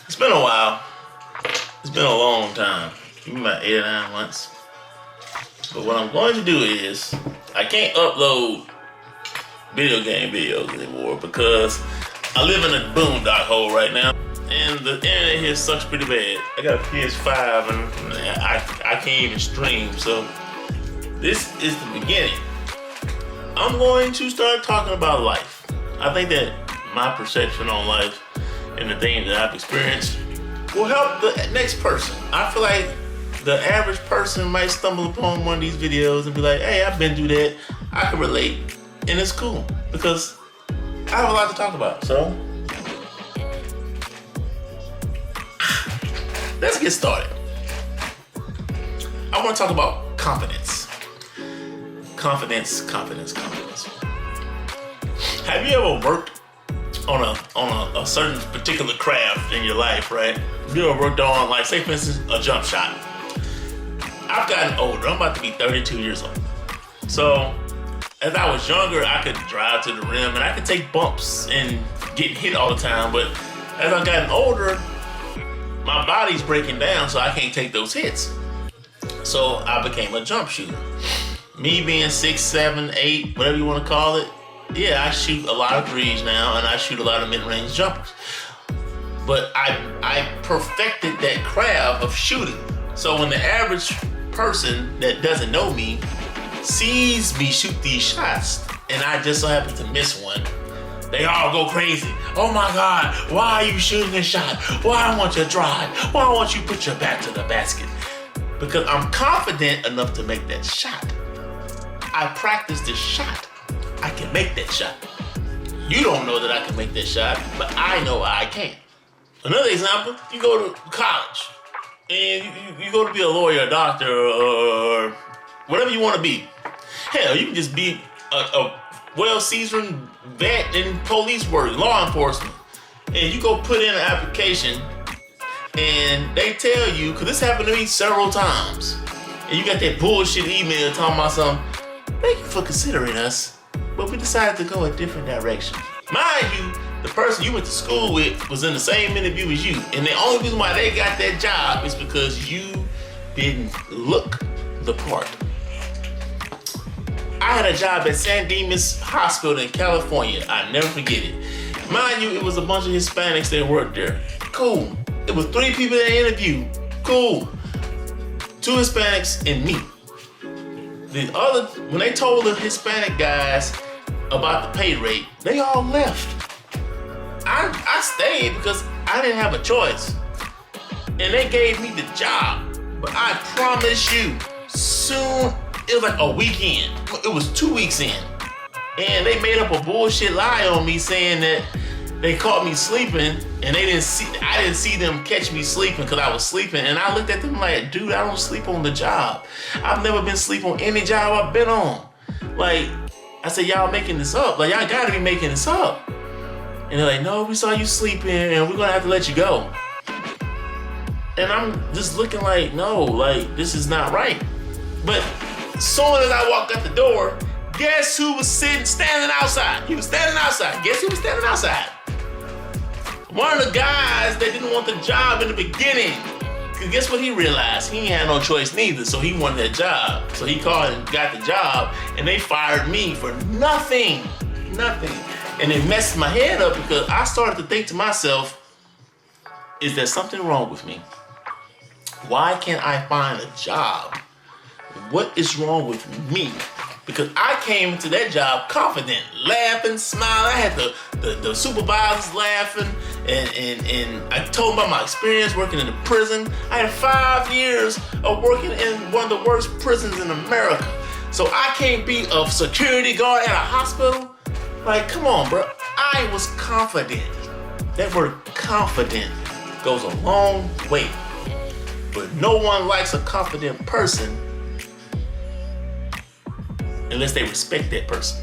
It's been a while. It's been a long time. Maybe about 8 or 9 months. But what I'm going to do is, I can't upload video game videos anymore because I live in a boondock hole right now. And the internet here sucks pretty bad. I got a PS5 and I can't even stream. So this is the beginning. I'm going to start talking about life. I think that my perception on life and the things that I've experienced will help the next person. I feel like the average person might stumble upon one of these videos and be like, hey, I've been through that. I can relate. And it's cool because I have a lot to talk about. So let's get started. I want to talk about confidence. Confidence. Have you ever worked on a certain particular craft in your life, right? You ever worked on, like, say for instance, a jump shot? I've gotten older. I'm about to be 32 years old. So as I was younger, I could drive to the rim and I could take bumps and get hit all the time. But as I've gotten older, my body's breaking down, so I can't take those hits. So I became a jump shooter. Me being 6, 7, 8, whatever you want to call it, yeah, I shoot a lot of threes now, and I shoot a lot of mid-range jumpers. But I perfected that craft of shooting. So when the average person that doesn't know me sees me shoot these shots, and I just so happen to miss one, they all go crazy. Oh my God, why are you shooting this shot? Why I want you to drive? Why won't you put your back to the basket? Because I'm confident enough to make that shot. I practice this shot. I can make that shot. You don't know that I can make that shot, but I know I can. Another example, you go to college and you go to be a lawyer, a doctor, or whatever you want to be. Hell, you can just be a well-seasoned vet in police work, law enforcement. And you go put in an application and they tell you, because this happened to me several times, and you got that bullshit email talking about something, thank you for considering us, but we decided to go a different direction. Mind you, the person you went to school with was in the same interview as you, and the only reason why they got that job is because you didn't look the part. I had a job at San Dimas Hospital in California. I never forget it. Mind you, it was a bunch of Hispanics that worked there. Cool. It was 3 people that interviewed. Cool. 2 Hispanics and me. When they told the Hispanic guys about the pay rate, they all left. I stayed because I didn't have a choice. And they gave me the job. But I promise you, soon, it was like a weekend. It was 2 weeks in. And they made up a bullshit lie on me saying that they caught me sleeping and I didn't see them catch me sleeping because I was sleeping. And I looked at them like, dude, I don't sleep on the job. I've never been asleep on any job I've been on. Like, I said, y'all making this up. Like, y'all gotta be making this up. And they're like, no, we saw you sleeping and we're gonna have to let you go. And I'm just looking like, no, like, this is not right. But as soon as I walked out the door, guess who was standing outside? He was standing outside. Guess who was standing outside? One of the guys that didn't want the job in the beginning. Cause guess what he realized? He ain't had no choice neither, so he wanted that job. So he called and got the job, and they fired me for nothing. Nothing. And it messed my head up because I started to think to myself, is there something wrong with me? Why can't I find a job? What is wrong with me? Because I came into that job confident, laughing, smiling. I had the supervisors laughing, and I told them about my experience working in the prison. I had 5 years of working in one of the worst prisons in America. So I can't be a security guard at a hospital? Like, come on, bro. I was confident. That word confident goes a long way. But no one likes a confident person unless they respect that person.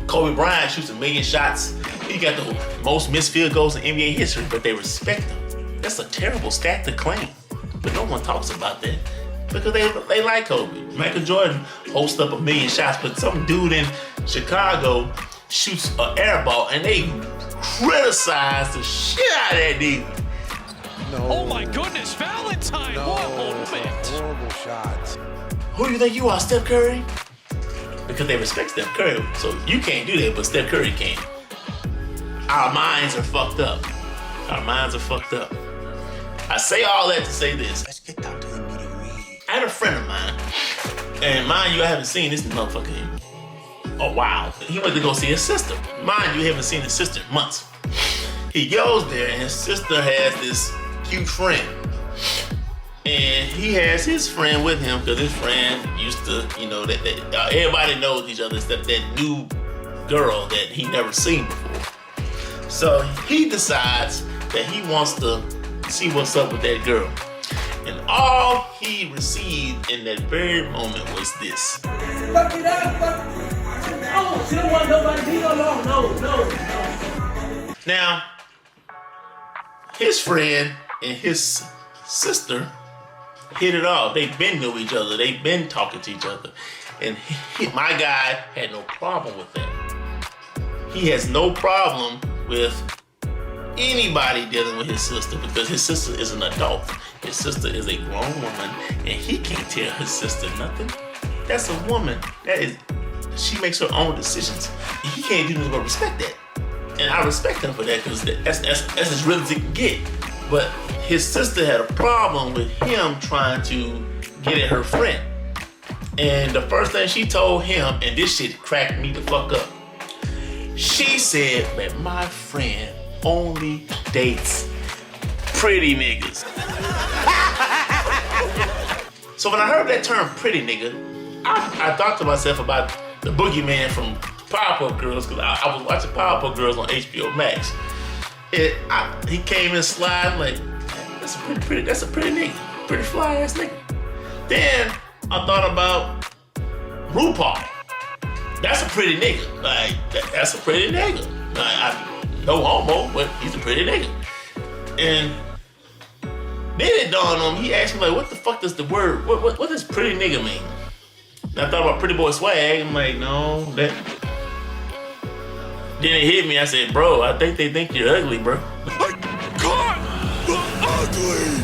Kobe Bryant shoots 1 million shots. He got the most missed field goals in NBA history, but they respect him. That's a terrible stat to claim, but no one talks about that because they like Kobe. Michael Jordan hosts up 1 million shots, but some dude in Chicago shoots an air ball and they criticize the shit out of that dude. No. Oh my goodness, Valentine, No. what a moment. Horrible shot. Who do you think you are, Steph Curry? Because they respect Steph Curry, so you can't do that, but Steph Curry can. Our minds are fucked up. Our minds are fucked up. I say all that to say this. Let's get down to the nitty-gritty. I had a friend of mine, and mind you, I haven't seen this motherfucker in a while. He went to go see his sister. Mind you, he haven't seen his sister in months. He goes there, and his sister has this cute friend. And he has his friend with him because his friend used to, you know, that everybody knows each other except that new girl that he never seen before. So he decides that he wants to see what's up with that girl. And all he received in that very moment was this. Fuck it up, fuck it. No, she don't want nobody to be alone. No. Now, his friend and his sister hit it off. They've been to each other. They've been talking to each other. And my guy had no problem with that. He has no problem with anybody dealing with his sister because his sister is an adult. His sister is a grown woman and he can't tell his sister nothing. That's a woman. She makes her own decisions. He can't do nothing but respect that. And I respect him for that because that's as real as it can get. But his sister had a problem with him trying to get at her friend. And the first thing she told him, and this shit cracked me the fuck up. She said that my friend only dates pretty niggas. So when I heard that term pretty nigga, I thought to myself about the boogeyman from Powerpuff Girls because I was watching Powerpuff Girls on HBO Max. He came in sliding like, that's a pretty nigga, pretty fly ass nigga. Then I thought about RuPaul. That's a pretty nigga. Like that's a pretty nigga. Like, no homo, but he's a pretty nigga. And then it dawned on him. He asked me like, what the fuck does the word? What does pretty nigga mean? And I thought about Pretty Boy Swag. I'm like, no, that. Then it hit me. I said, bro, I think they think you're ugly, bro. God, ugly.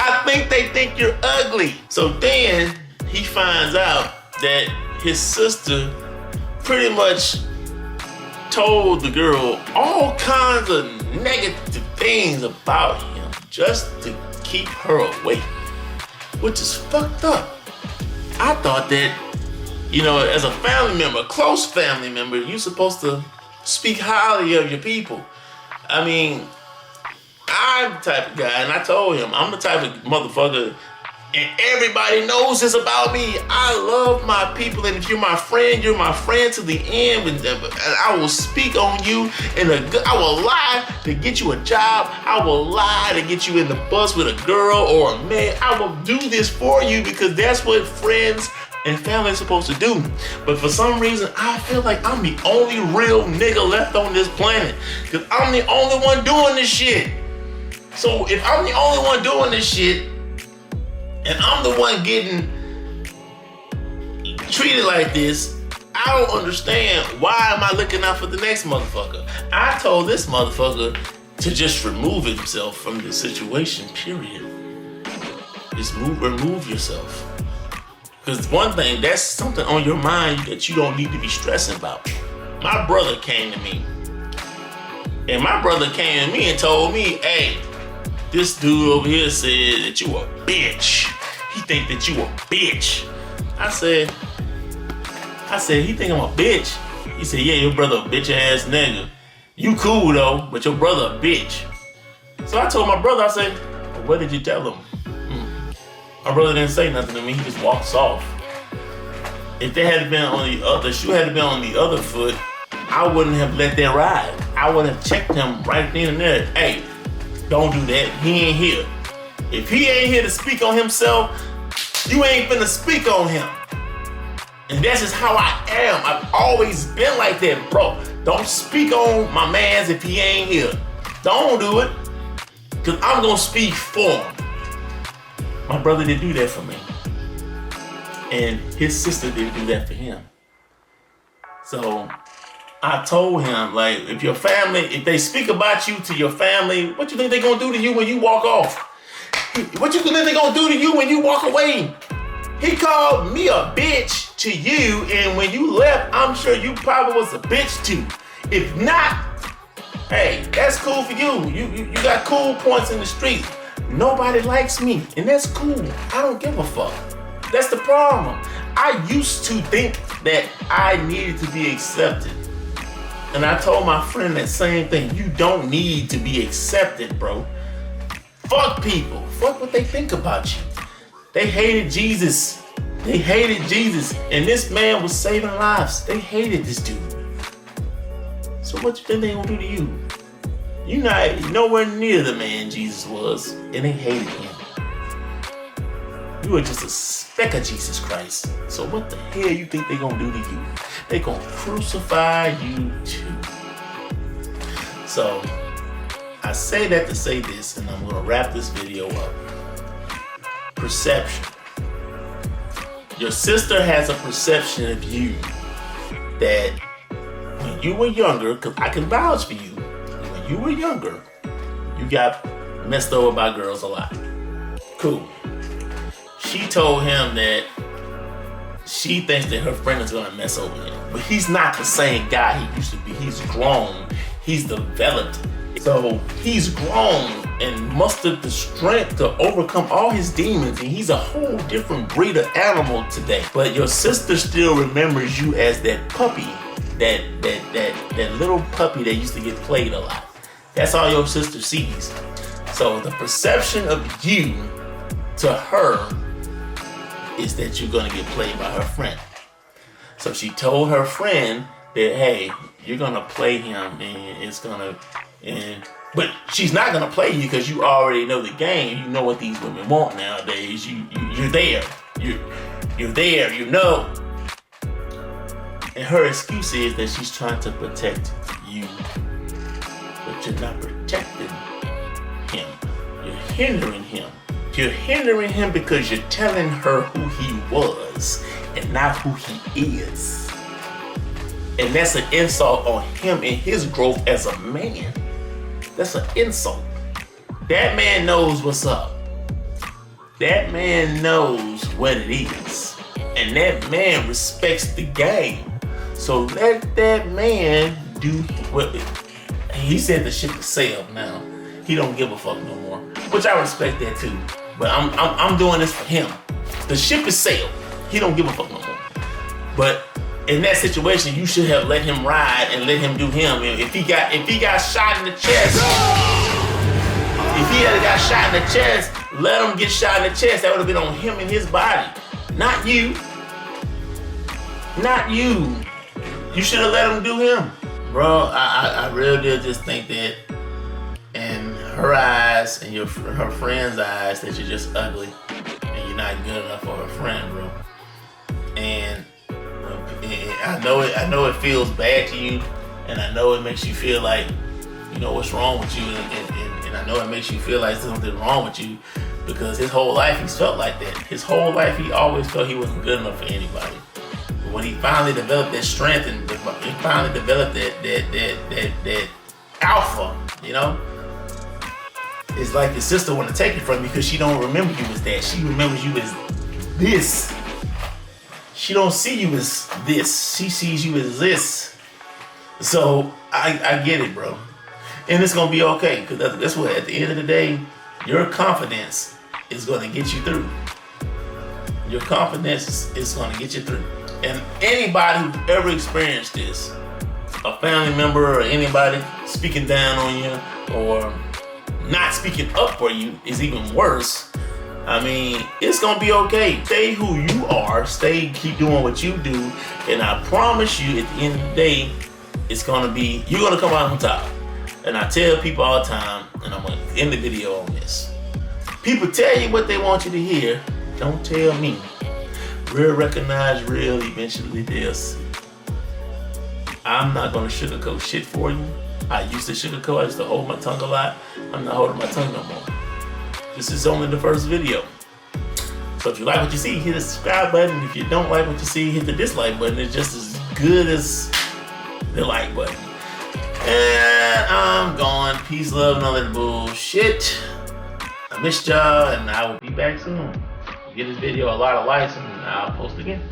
I think they think you're ugly. So then he finds out that his sister pretty much told the girl all kinds of negative things about him just to keep her away, which is fucked up. I thought that, you know, as a family member, a close family member, you're supposed to speak highly of your people. I mean, I'm the type of guy, and I told him, I'm the type of motherfucker, and everybody knows this about me. I love my people, and if you're my friend to the end. And I will speak on you, and I will lie to get you a job. I will lie to get you in the bus with a girl or a man. I will do this for you because that's what friends and family is supposed to do. But for some reason, I feel like I'm the only real nigga left on this planet because I'm the only one doing this shit. So if I'm the only one doing this shit, and I'm the one getting treated like this, I don't understand why am I looking out for the next motherfucker. I told this motherfucker to just remove himself from the situation, period. Just remove yourself. Because one thing, that's something on your mind that you don't need to be stressing about. My brother came to me. And my brother came to me and told me, hey, this dude over here said that you a bitch. He think that you a bitch. I said, he think I'm a bitch. He said, yeah, your brother a bitch ass nigga. You cool though, but your brother a bitch. So I told my brother, I said, well, what did you tell him? My brother didn't say nothing to me, he just walks off. If they had been on the other, shoe had been on the other foot, I wouldn't have let that ride. I would have checked him right then and there. Hey, don't do that, he ain't here. If he ain't here to speak on himself, you ain't finna speak on him. And that's just how I am. I've always been like that, bro. Don't speak on my mans if he ain't here. Don't do it, because I'm gonna speak for him. My brother didn't do that for me. And his sister didn't do that for him. So I told him, like, if your family, if they speak about you to your family, what you think they gonna do to you when you walk off? What you think they gonna do to you when you walk away? He called me a bitch to you, and when you left, I'm sure you probably was a bitch too. If not, hey, that's cool for you. You got cool points in the street. Nobody likes me, and that's cool. I don't give a fuck. That's the problem. I used to think that I needed to be accepted. And I told my friend that same thing. You don't need to be accepted, bro. Fuck people. Fuck what they think about you. They hated Jesus. They hated Jesus. And this man was saving lives. They hated this dude. So what you think they gonna do to you? You're not nowhere near the man Jesus was. And they hated him. You are just a speck of Jesus Christ. So what the hell you think they gonna do to you? They gonna crucify you too. So I say that to say this, and I'm gonna wrap this video up. Perception. Your sister has a perception of you that when you were younger, because I can vouch for you, when you were younger, you got messed over by girls a lot. Cool. She told him that she thinks that her friend is gonna mess over him. But he's not the same guy he used to be. He's grown. He's developed. So he's grown and mustered the strength to overcome all his demons. And he's a whole different breed of animal today. But your sister still remembers you as that puppy. That little puppy that used to get played a lot. That's all your sister sees. So the perception of you to her is that you're gonna get played by her friend. So she told her friend that, hey, you're gonna play him and it's gonna, but she's not gonna play you because you already know the game. You know what these women want nowadays. You're there. You're there, you know. And her excuse is that she's trying to protect you. But you're not protecting him. You're hindering him. You're hindering him because you're telling her who he was and not who he is. And that's an insult on him and his growth as a man. That's an insult. That man knows what's up. That man knows what it is. And that man respects the game. So let that man do what he said. The ship is sailed now. He don't give a fuck no more. Which I respect that too. But I'm doing this for him. The ship is sailed. He don't give a fuck no more. But in that situation, you should have let him ride and let him do him. If he got shot in the chest, if he had got shot in the chest, let him get shot in the chest. That would have been on him and his body, not you. Not you. You should have let him do him, bro. I really did just think that in her eyes and her friend's eyes that you're just ugly and you're not good enough for her friend, bro. And I know it feels bad to you, and I know it makes you feel like, you know, what's wrong with you, and I know it makes you feel like there's something wrong with you, because his whole life he's felt like that. His whole life he always felt he wasn't good enough for anybody. But when he finally developed that strength and he finally developed that alpha, you know, it's like your sister want to take it from you because she don't remember you as that. She remembers you as this. She don't see you as this. She sees you as this. So I get it, bro. And it's gonna be okay, because that's what, at the end of the day, your confidence is gonna get you through. Your confidence is gonna get you through. And anybody who's ever experienced this, a family member or anybody speaking down on you or not speaking up for you is even worse. I mean, it's gonna be okay. Stay who you are. Keep doing what you do. And I promise you, at the end of the day, it's gonna be, you're gonna come out on top. And I tell people all the time, and I'm gonna end the video on this. People tell you what they want you to hear. Don't tell me. Real recognize real, eventually they'll see. I'm not gonna sugarcoat shit for you. I used to sugarcoat, I used to hold my tongue a lot. I'm not holding my tongue no more. This is only the first video. So if you like what you see, hit the subscribe button. If you don't like what you see, hit the dislike button. It's just as good as the like button. And I'm gone. Peace, love, and all that bullshit. I missed y'all, and I will be back soon. Give this video a lot of likes, and I'll post again.